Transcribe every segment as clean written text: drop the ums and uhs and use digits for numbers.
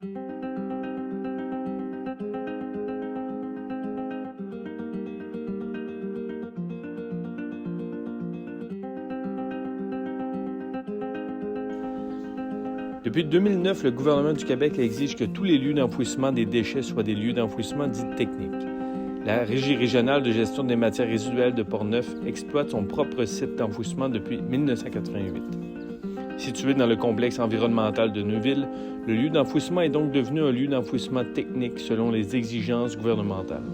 Depuis 2009, le gouvernement du Québec exige que tous les lieux d'enfouissement des déchets soient des lieux d'enfouissement dits techniques. La Régie régionale de gestion des matières résiduelles de Portneuf exploite son propre site d'enfouissement depuis 1988. Situé dans le complexe environnemental de Neuville, le lieu d'enfouissement est donc devenu un lieu d'enfouissement technique selon les exigences gouvernementales.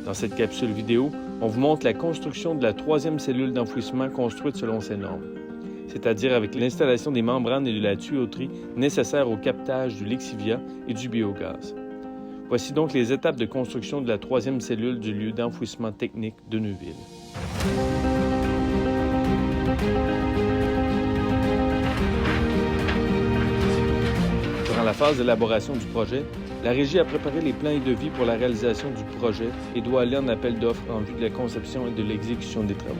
Dans cette capsule vidéo, on vous montre la construction de la troisième cellule d'enfouissement construite selon ces normes, c'est-à-dire avec l'installation des membranes et de la tuyauterie nécessaires au captage du lexivia et du biogaz. Voici donc les étapes de construction de la troisième cellule du lieu d'enfouissement technique de Neuville. Durant la phase d'élaboration du projet, la Régie a préparé les plans et devis pour la réalisation du projet et doit aller en appel d'offres en vue de la conception et de l'exécution des travaux.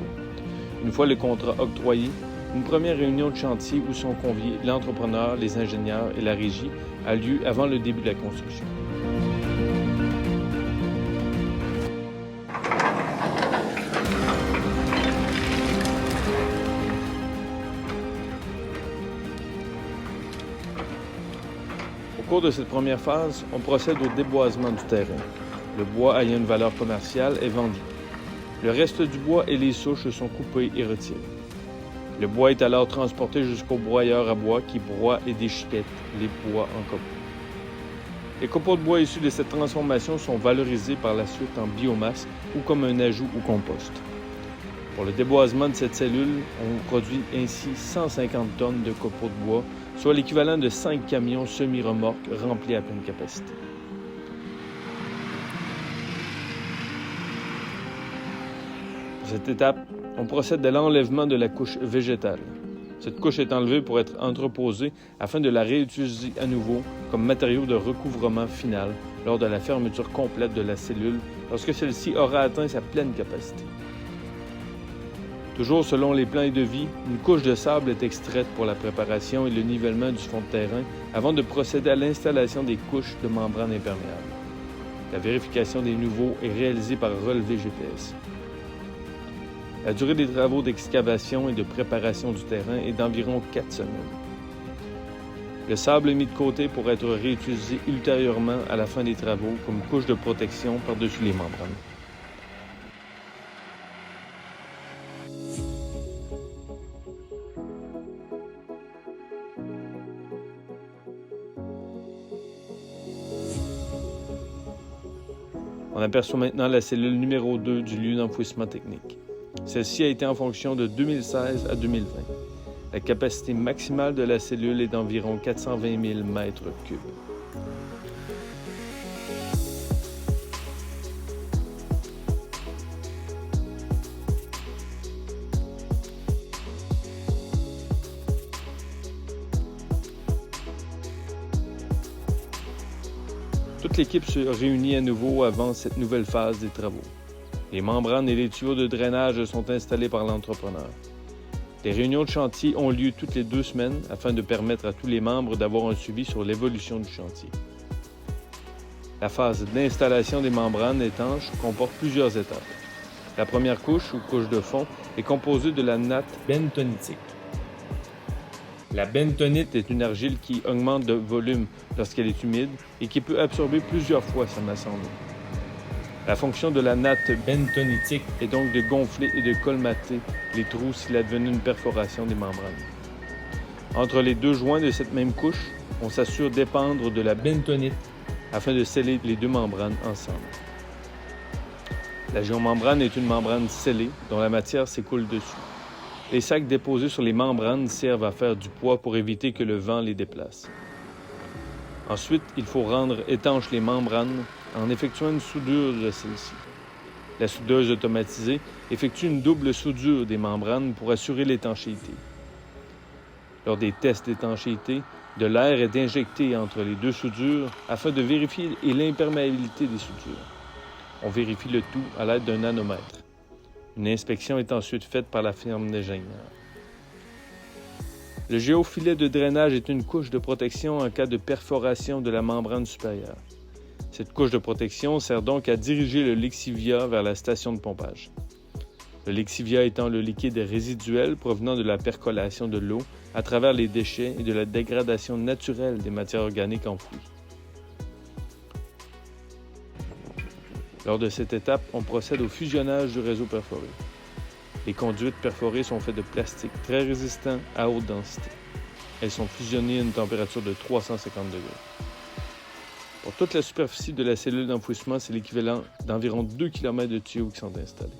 Une fois le contrat octroyé, une première réunion de chantier où sont conviés l'entrepreneur, les ingénieurs et la Régie a lieu avant le début de la construction. Au cours de cette première phase, on procède au déboisement du terrain. Le bois ayant une valeur commerciale est vendu. Le reste du bois et les souches sont coupés et retirés. Le bois est alors transporté jusqu'au broyeur à bois qui broie et déchiquette les bois en copeaux. Les copeaux de bois issus de cette transformation sont valorisés par la suite en biomasse ou comme un ajout au compost. Pour le déboisement de cette cellule, on produit ainsi 150 tonnes de copeaux de bois, soit l'équivalent de 5 camions semi-remorques remplis à pleine capacité. Pour cette étape, on procède à l'enlèvement de la couche végétale. Cette couche est enlevée pour être entreposée afin de la réutiliser à nouveau comme matériau de recouvrement final lors de la fermeture complète de la cellule lorsque celle-ci aura atteint sa pleine capacité. Toujours selon les plans et devis, une couche de sable est extraite pour la préparation et le nivellement du fond de terrain avant de procéder à l'installation des couches de membranes imperméables. La vérification des niveaux est réalisée par relevé GPS. La durée des travaux d'excavation et de préparation du terrain est d'environ 4 semaines. Le sable est mis de côté pour être réutilisé ultérieurement à la fin des travaux comme couche de protection par-dessus les membranes. On aperçoit maintenant la cellule numéro 2 du lieu d'enfouissement technique. Celle-ci a été en fonction de 2016 à 2020. La capacité maximale de la cellule est d'environ 420 000 mètres cubes. Toute l'équipe se réunit à nouveau avant cette nouvelle phase des travaux. Les membranes et les tuyaux de drainage sont installés par l'entrepreneur. Les réunions de chantier ont lieu toutes les 2 semaines afin de permettre à tous les membres d'avoir un suivi sur l'évolution du chantier. La phase d'installation des membranes étanches comporte plusieurs étapes. La première couche, ou couche de fond, est composée de la natte bentonitique. La bentonite est une argile qui augmente de volume lorsqu'elle est humide et qui peut absorber plusieurs fois sa masse en eau. La fonction de la natte bentonitique est donc de gonfler et de colmater les trous s'il advenait une perforation des membranes. Entre les 2 joints de cette même couche, on s'assure d'épandre de la bentonite afin de sceller les 2 membranes ensemble. La géomembrane est une membrane scellée dont la matière s'écoule dessus. Les sacs déposés sur les membranes servent à faire du poids pour éviter que le vent les déplace. Ensuite, il faut rendre étanches les membranes en effectuant une soudure de celle-ci. La soudeuse automatisée effectue une double soudure des membranes pour assurer l'étanchéité. Lors des tests d'étanchéité, de l'air est injecté entre les 2 soudures afin de vérifier l'imperméabilité des soudures. On vérifie le tout à l'aide d'un nanomètre. Une inspection est ensuite faite par la firme d'ingénieurs. Le géofilet de drainage est une couche de protection en cas de perforation de la membrane supérieure. Cette couche de protection sert donc à diriger le lexivia vers la station de pompage. Le lexivia étant le liquide résiduel provenant de la percolation de l'eau à travers les déchets et de la dégradation naturelle des matières organiques enfouies. Lors de cette étape, on procède au fusionnage du réseau perforé. Les conduites perforées sont faites de plastique très résistant à haute densité. Elles sont fusionnées à une température de 350 degrés. Pour toute la superficie de la cellule d'enfouissement, c'est l'équivalent d'environ 2 km de tuyaux qui sont installés.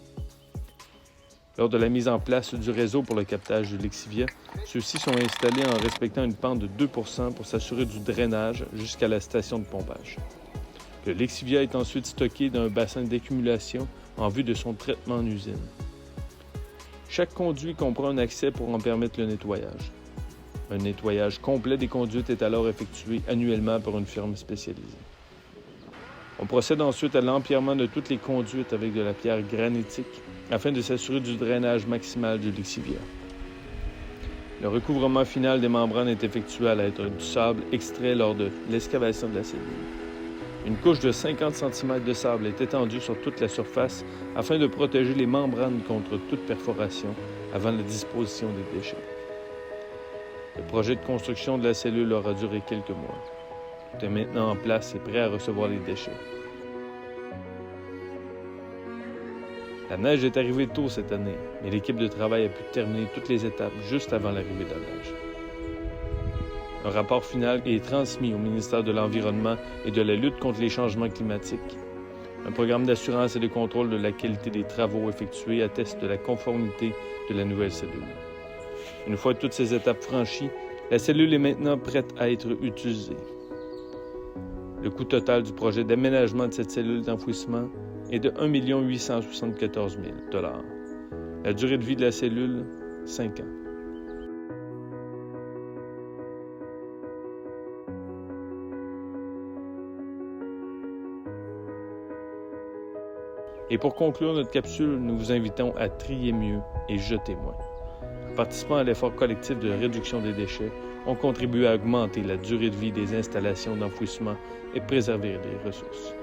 Lors de la mise en place du réseau pour le captage du lexivia, ceux-ci sont installés en respectant une pente de 2% pour s'assurer du drainage jusqu'à la station de pompage. Le lexivia est ensuite stocké dans un bassin d'accumulation en vue de son traitement en usine. Chaque conduit comprend un accès pour en permettre le nettoyage. Un nettoyage complet des conduites est alors effectué annuellement par une firme spécialisée. On procède ensuite à l'empierrement de toutes les conduites avec de la pierre granitique afin de s'assurer du drainage maximal du lexivia. Le recouvrement final des membranes est effectué à l'aide du sable extrait lors de l'excavation de la cellule. Une couche de 50 cm de sable est étendue sur toute la surface afin de protéger les membranes contre toute perforation avant la disposition des déchets. Le projet de construction de la cellule aura duré quelques mois. Tout est maintenant en place et prêt à recevoir les déchets. La neige est arrivée tôt cette année, mais l'équipe de travail a pu terminer toutes les étapes juste avant l'arrivée de la neige. Un rapport final est transmis au ministère de l'Environnement et de la lutte contre les changements climatiques. Un programme d'assurance et de contrôle de la qualité des travaux effectués atteste de la conformité de la nouvelle cellule. Une fois toutes ces étapes franchies, la cellule est maintenant prête à être utilisée. Le coût total du projet d'aménagement de cette cellule d'enfouissement est de 1 874 000 $. La durée de vie de la cellule, 5 ans. Et pour conclure notre capsule, nous vous invitons à trier mieux et jeter moins. En participant à l'effort collectif de réduction des déchets, on contribue à augmenter la durée de vie des installations d'enfouissement et préserver les ressources.